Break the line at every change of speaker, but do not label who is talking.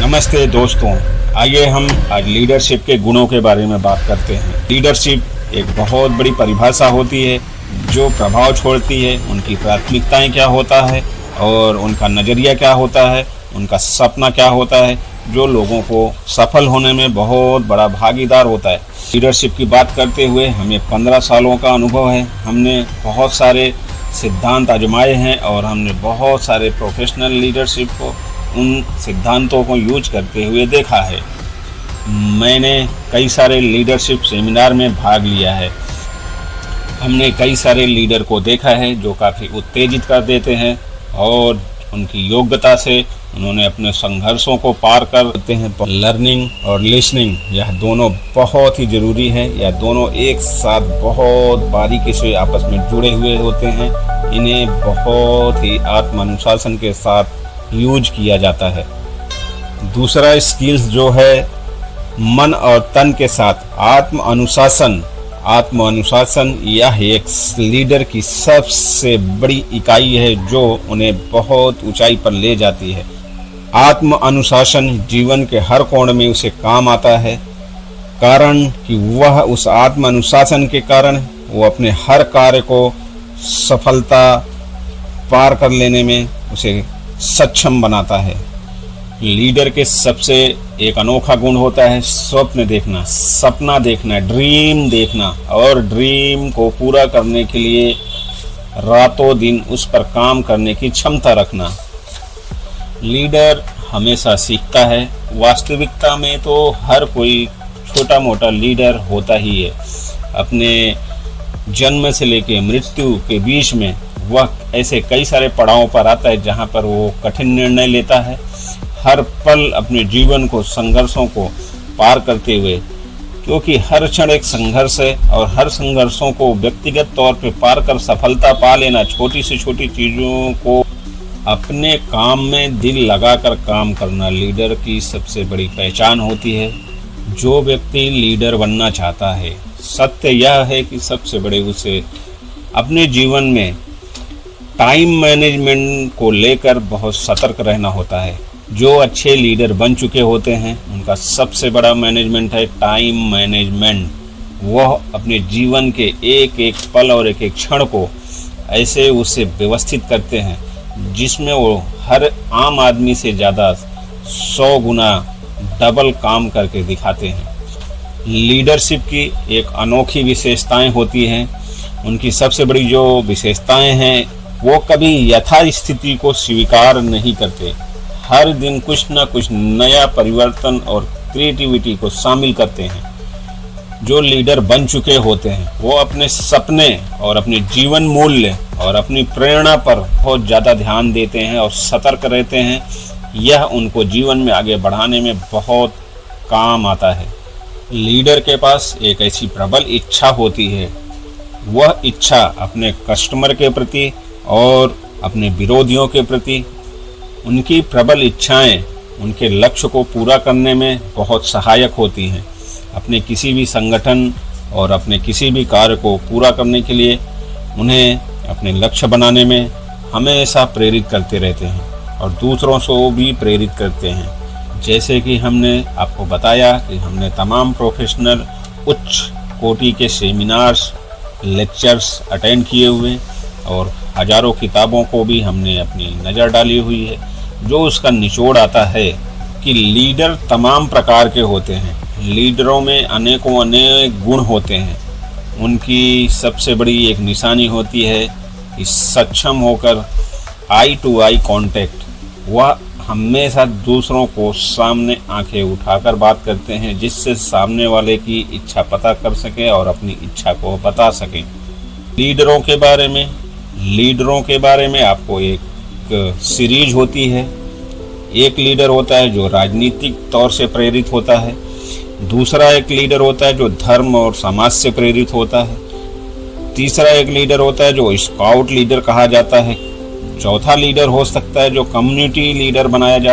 नमस्ते दोस्तों, आइए हम आज लीडरशिप के गुणों के बारे में बात करते हैं। लीडरशिप एक बहुत बड़ी परिभाषा होती है जो प्रभाव छोड़ती है। उनकी प्राथमिकताएं क्या होता है और उनका नज़रिया क्या होता है, उनका सपना क्या होता है, जो लोगों को सफल होने में बहुत बड़ा भागीदार होता है। लीडरशिप की बात करते हुए हमें 15 सालों का अनुभव है। हमने बहुत सारे सिद्धांत आजमाए हैं और हमने बहुत सारे प्रोफेशनल लीडरशिप को, उन सिद्धांतों को यूज करते हुए देखा है। मैंने कई सारे लीडरशिप सेमिनार में भाग लिया है। हमने कई सारे लीडर को देखा है जो काफ़ी उत्तेजित कर देते हैं और उनकी योग्यता से उन्होंने अपने संघर्षों को पार करते हैं। लर्निंग और लिसनिंग, यह दोनों बहुत ही ज़रूरी है। यह दोनों एक साथ बहुत बारीकी से आपस में जुड़े हुए होते हैं। इन्हें बहुत ही आत्म अनुशासन के साथ यूज किया जाता है। दूसरा स्किल्स जो है मन और तन के साथ आत्म अनुशासन यह एक लीडर की सबसे बड़ी इकाई है जो उन्हें बहुत ऊंचाई पर ले जाती है। आत्म अनुशासन जीवन के हर कोण में उसे काम आता है, कारण कि वह उस आत्म अनुशासन के कारण वो अपने हर कार्य को सफलता पार कर लेने में उसे सक्षम बनाता है। लीडर के सबसे एक अनोखा गुण होता है स्वप्न देखना, सपना देखना, ड्रीम देखना और ड्रीम को पूरा करने के लिए रातों दिन उस पर काम करने की क्षमता रखना। लीडर हमेशा सीखता है। वास्तविकता में तो हर कोई छोटा मोटा लीडर होता ही है। अपने जन्म से लेकर मृत्यु के बीच में वह ऐसे कई सारे पड़ावों पर आता है जहां पर वो कठिन निर्णय लेता है। हर पल अपने जीवन को, संघर्षों को पार करते हुए, क्योंकि हर क्षण एक संघर्ष है और हर संघर्षों को व्यक्तिगत तौर पे पार कर सफलता पा लेना, छोटी से छोटी चीज़ों को अपने काम में दिल लगाकर काम करना लीडर की सबसे बड़ी पहचान होती है। जो व्यक्ति लीडर बनना चाहता है, सत्य यह है कि सबसे बड़े उसे अपने जीवन में टाइम मैनेजमेंट को लेकर बहुत सतर्क रहना होता है। जो अच्छे लीडर बन चुके होते हैं उनका सबसे बड़ा मैनेजमेंट है टाइम मैनेजमेंट। वह अपने जीवन के एक एक पल और एक एक क्षण को ऐसे उसे व्यवस्थित करते हैं जिसमें वो हर आम आदमी से ज़्यादा 100 गुना डबल काम करके दिखाते हैं। लीडरशिप की एक अनोखी विशेषताएं होती हैं। उनकी सबसे बड़ी जो विशेषताएं हैं वो कभी यथास्थिति को स्वीकार नहीं करते। हर दिन कुछ न कुछ नया परिवर्तन और क्रिएटिविटी को शामिल करते हैं। जो लीडर बन चुके होते हैं वो अपने सपने और अपने जीवन मूल्य और अपनी प्रेरणा पर बहुत ज़्यादा ध्यान देते हैं और सतर्क रहते हैं। यह उनको जीवन में आगे बढ़ाने में बहुत काम आता है। लीडर के पास एक ऐसी प्रबल इच्छा होती है। वह इच्छा अपने कस्टमर के प्रति और अपने विरोधियों के प्रति, उनकी प्रबल इच्छाएं उनके लक्ष्य को पूरा करने में बहुत सहायक होती हैं। अपने किसी भी संगठन और अपने किसी भी कार्य को पूरा करने के लिए उन्हें अपने लक्ष्य बनाने में हमेशा प्रेरित करते रहते हैं और दूसरों को भी प्रेरित करते हैं। जैसे कि हमने आपको बताया कि हमने तमाम प्रोफेशनल उच्च कोटि के सेमिनार्स, लेक्चर्स अटेंड किए हुए और हजारों किताबों को भी हमने अपनी नज़र डाली हुई है। जो उसका निचोड़ आता है कि लीडर तमाम प्रकार के होते हैं। लीडरों में अनेकों अनेक गुण होते हैं। उनकी सबसे बड़ी एक निशानी होती है कि सक्षम होकर आई टू आई कांटेक्ट। वह हमेशा दूसरों को सामने आंखें उठाकर बात करते हैं जिससे सामने वाले की इच्छा पता कर सके और अपनी इच्छा को बता सकें। लीडरों के बारे में आपको एक सीरीज होती है। एक लीडर होता है जो राजनीतिक तौर से प्रेरित होता है। दूसरा एक लीडर होता है जो धर्म और समाज से प्रेरित होता है। तीसरा एक लीडर होता है जो स्काउट लीडर कहा जाता है। चौथा लीडर हो सकता है जो कम्युनिटी लीडर बनाया जाता है।